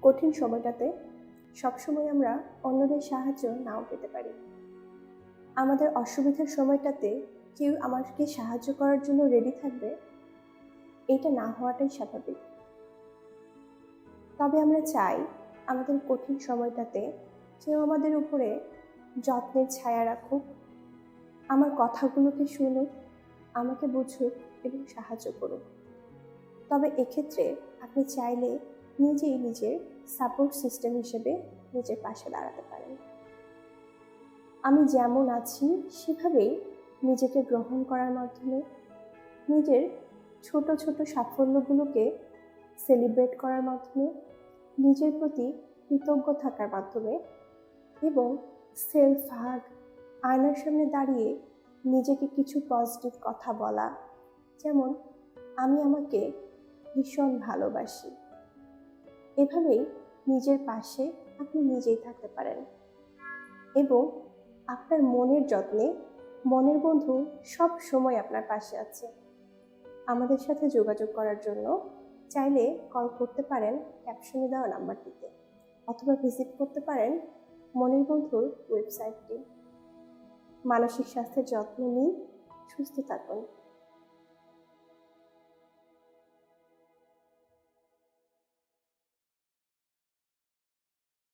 কঠিন সময়টাতে সবসময় আমরা অন্যদের সাহায্য নাও পেতে পারি। আমাদের অসুবিধার সময়টাতে কেউ আমাকে সাহায্য করার জন্য রেডি থাকবে, এটা না হওয়াটাই স্বাভাবিক। তবে আমরা চাই আমাদের কঠিন সময়টাতে কেউ আমাদের উপরে যত্নের ছায়া রাখুক, আমার কথাগুলোকে শুনুক, আমাকে বুঝুক এবং সাহায্য করুক। তবে এক্ষেত্রে আপনি চাইলে নিজেই নিজের সাপোর্ট সিস্টেম হিসেবে নিজের পাশে দাঁড়াতে পারেন। আমি যেমন আছি সেভাবেই নিজেকে গ্রহণ করার মাধ্যমে, নিজের ছোট ছোট সাফল্যগুলোকে সেলিব্রেট করার মাধ্যমে, নিজের প্রতি কৃতজ্ঞ থাকার মাধ্যমে এবং সেলফ হাগ, আয়নার সামনে দাঁড়িয়ে নিজেকে কিছু পজিটিভ কথা বলা, যেমন আমি আমাকে ভীষণ ভালোবাসি। এভাবেই নিজের পাশে আপনি নিজেই থাকতে পারেন এবং আপনার মনের যত্নে মনের বন্ধু সব সময় আপনার পাশে আছে। আমাদের সাথে যোগাযোগ করার জন্য চাইলে কল করতে পারেন ক্যাপশনে দেওয়া নাম্বারটিতে, অথবা ভিজিট করতে পারেন মনের বন্ধুর ওয়েবসাইটটি। মানসিক স্বাস্থ্যের যত্ন নিন, সুস্থ থাকুন।